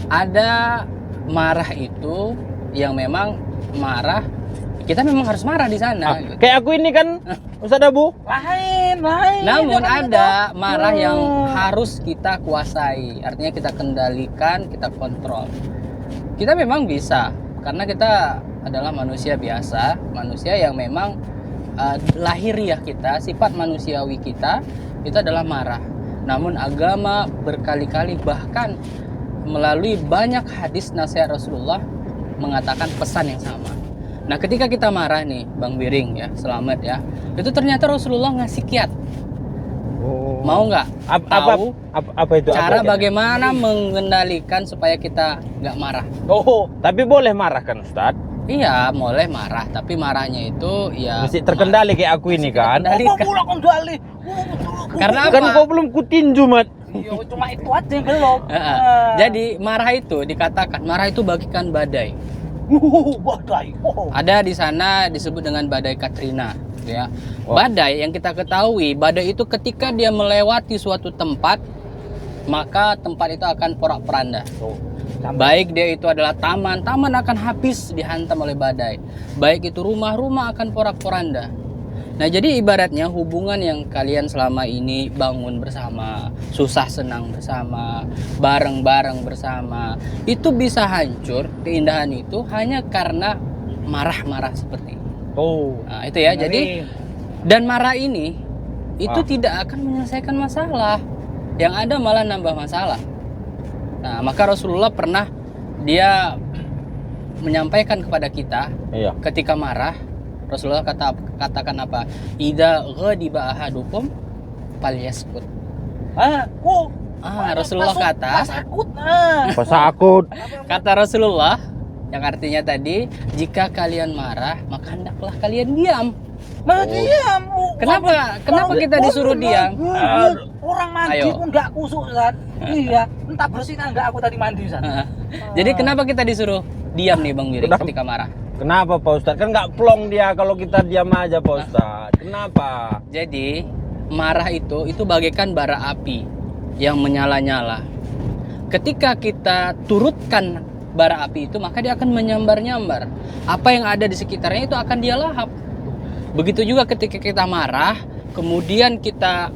Ada marah itu yang memang marah, kita memang harus marah di sana. Gitu. Kayak aku ini kan, Ustaz Abu. Lain. Namun ada marah yang harus kita kuasai, artinya kita kendalikan, kita kontrol. Kita memang bisa, karena kita adalah manusia biasa, manusia yang memang lahiriah kita, sifat manusiawi kita itu adalah marah. Namun agama berkali-kali bahkan melalui banyak hadis nasihat Rasulullah mengatakan pesan yang sama. Nah, ketika kita marah nih, Bang Biring ya, selamat ya. Itu ternyata Rasulullah ngasih kiat. Oh. Mau nggak tahu apa itu? cara apa bagaimana mengendalikan supaya kita nggak marah? Oh, tapi boleh marah kan, Ustaz? Iya, boleh marah, tapi marahnya itu ya Mesti terkendali kayak aku ini kan. Kendali. Karena Kan apa? kau belum kutinju, Mat. Yo, cuma itu aja yang belum. Jadi marah itu dikatakan marah itu bagikan badai. Badai. Ada di sana disebut dengan badai Katrina, ya. Oh. Badai yang kita ketahui, badai itu ketika dia melewati suatu tempat, maka tempat itu akan porak-poranda. Baik dia itu adalah taman akan habis dihantam oleh badai. Baik itu rumah akan porak-poranda. Nah, jadi ibaratnya hubungan yang kalian selama ini bangun bersama, susah senang bersama, bareng-bareng bersama, itu bisa hancur, keindahan itu hanya karena marah-marah seperti ini. Oh. Nah, itu ya. Jadi dan marah ini itu tidak akan menyelesaikan masalah. Yang ada malah nambah masalah. Nah, maka Rasulullah pernah dia menyampaikan kepada kita ketika marah, Rasulullah katakan apa? Idza ghadiba ahadukum falyaskut. Rasulullah kata Pasakut. Kata Rasulullah yang artinya tadi, jika kalian marah, maka hendaklah kalian diam. Diam. Kenapa kita disuruh diam? Orang mandi pun enggak kusuk, Ustaz. Iya, entah bersih enggak aku tadi mandi, Ustaz. Jadi kenapa kita disuruh diam nih, Bang Biring, ketika marah? Kenapa, Pak Ustadz? Kan nggak plong dia kalau kita diam aja, Pak Ustadz. Kenapa? Jadi marah itu bagaikan bara api yang menyala-nyala. Ketika kita turutkan bara api itu, maka dia akan menyambar-nyambar. Apa yang ada di sekitarnya itu akan dia lahap. Begitu juga ketika kita marah, kemudian kita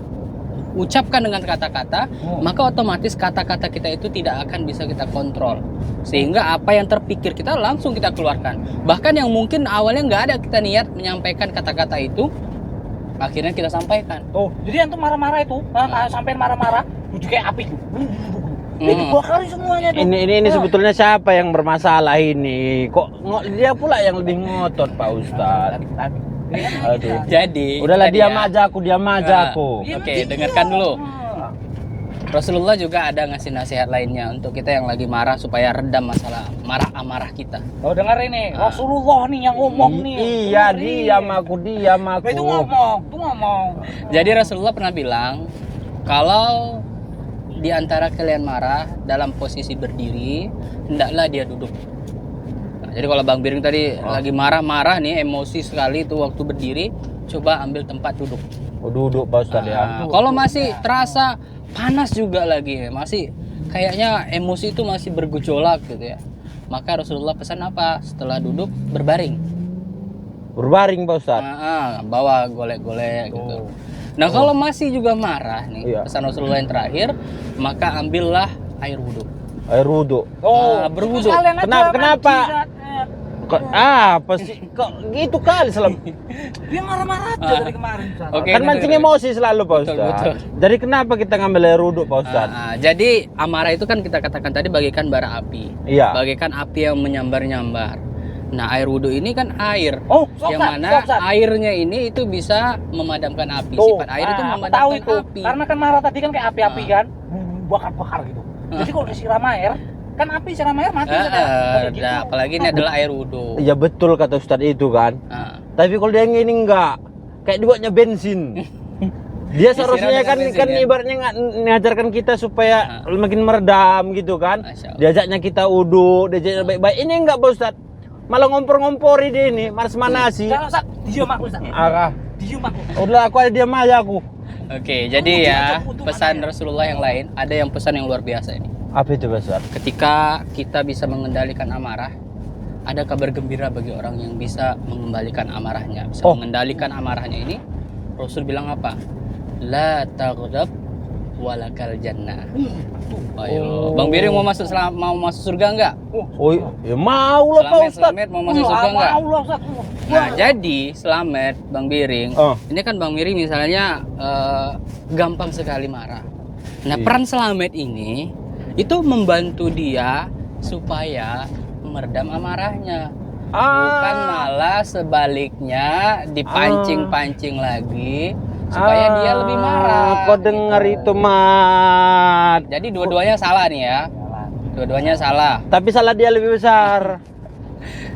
ucapkan dengan kata-kata, maka otomatis kata-kata kita itu tidak akan bisa kita kontrol. Sehingga apa yang terpikir kita langsung kita keluarkan. Bahkan yang mungkin awalnya nggak ada kita niat menyampaikan kata-kata itu, akhirnya kita sampaikan. Jadi antum marah-marah itu, sampai marah-marah, udah kayak api. Itu 2 kali semuanya tuh. Ini sebetulnya siapa yang bermasalah ini? Kok dia pula yang lebih ngotot, Pak Ustadz? Aduh. Jadi udahlah diam ya. aja aku. Oke, dengarkan dulu. Rasulullah juga ada ngasih nasihat lainnya untuk kita yang lagi marah supaya redam masalah amarah kita. Dengar ini, Rasulullah nih yang ngomong nih. Iya, diam aku. Itu ngomong. Jadi Rasulullah pernah bilang, kalau di antara kalian marah dalam posisi berdiri, hendaklah dia duduk. Nah, jadi kalau Bang Biring tadi lagi marah-marah nih, emosi sekali itu waktu berdiri, coba ambil tempat duduk. Duduk, Pak Ustadz ya. Kalau masih terasa panas juga lagi, masih kayaknya emosi itu masih bergejolak gitu ya, maka Rasulullah pesan apa? Setelah duduk berbaring, Pak Ustadz. bawa golek-golek gitu. Nah, kalau masih juga marah nih, pesan Rasulullah yang terakhir, maka ambillah air wudhu. Berwudhu. Kenapa? Apa sih? Kok gitu kali selalu? Dia marah-marah aja dari kemarin, Ustaz. Kan mancing emosi selalu, Pak Ustadz. Betul. Jadi kenapa kita ngambil air wudhu, Pak Ustadz? Jadi amarah itu kan kita katakan tadi bagaikan bara api. Iya. Bagaikan api yang menyambar-nyambar. Nah, air wudhu ini kan air. Yang mana airnya ini itu bisa memadamkan api. Sifat air itu memadamkan api. Karena kan marah tadi kan kayak api-api kan, bakar-bakar gitu. Jadi kalau disiram air, kan api siram air mati gitu. Apalagi ini adalah air wudhu. Iya betul kata Ustadz itu kan. Tapi kalau dia ini enggak, kayak dibuatnya bensin. Dia seharusnya kan ibaratnya ngajarkan kita supaya makin meredam gitu kan. Diajaknya kita wudhu, diajaknya baik-baik. Ini enggak, Pak Ustadz. Malah ngompor-ngompori dia ini, manas-manasi. Diam aku, Ustaz. Diam aku. Udah aku ada diam aja aku. Oke, jadi ya pesan Rasulullah yang lain, ada yang pesan yang luar biasa ini. Apa itu Pak Ustaz? Ketika kita bisa mengendalikan amarah, ada kabar gembira bagi orang yang bisa mengembalikan amarahnya, bisa mengendalikan amarahnya ini. Rasul bilang apa? La taghdab walakal jannah. Ayo, Bang Biring mau masuk surga enggak? Oh, ya mau lah Pak Ustaz. Selamat mau masuk surga enggak? Mau lah, Ustaz. Nah, jadi Selamat Bang Biring. Ini kan Bang Biring misalnya gampang sekali marah. Nah, peran Selamat ini itu membantu dia supaya meredam amarahnya. Bukan malah sebaliknya dipancing-pancing lagi supaya dia lebih marah. Kau dengar itu, Mat. Jadi dua-duanya salah nih ya. Dua-duanya salah. Tapi salah dia lebih besar.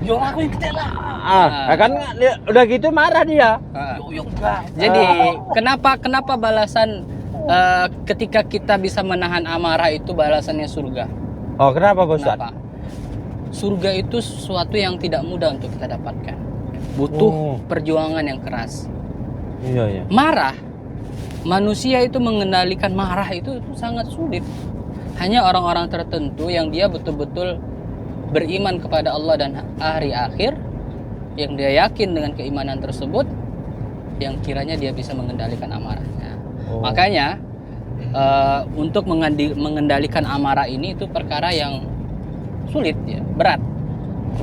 Yo aku yang gede lah. Kan udah gitu marah dia. Yo enggak. Jadi kenapa balasan ketika kita bisa menahan amarah itu balasannya surga? Oh, kenapa Pak Ustaz? Kenapa? Surga itu sesuatu yang tidak mudah untuk kita dapatkan. Butuh perjuangan yang keras. Iya. Marah, manusia itu mengendalikan marah itu sangat sulit. Hanya orang-orang tertentu yang dia betul-betul beriman kepada Allah dan hari akhir, yang dia yakin dengan keimanan tersebut, yang kiranya dia bisa mengendalikan amarahnya. Makanya untuk mengendalikan amarah ini itu perkara yang sulit ya, berat.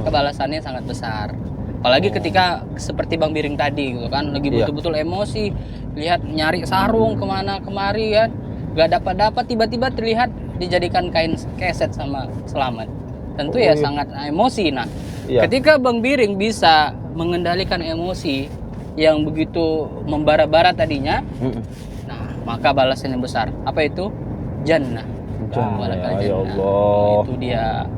Kebalasannya sangat besar. Apalagi ketika seperti Bang Biring tadi gitu kan, lagi betul-betul emosi, lihat nyari sarung kemana kemari kan, gak dapat tiba-tiba terlihat dijadikan kain keset sama Selamat. Tentu ya sangat emosi. Nah, ketika Bang Biring bisa mengendalikan emosi yang begitu membara-bara tadinya, nah maka balasannya besar. Apa itu? Jannah. Ya Allah. Itu dia.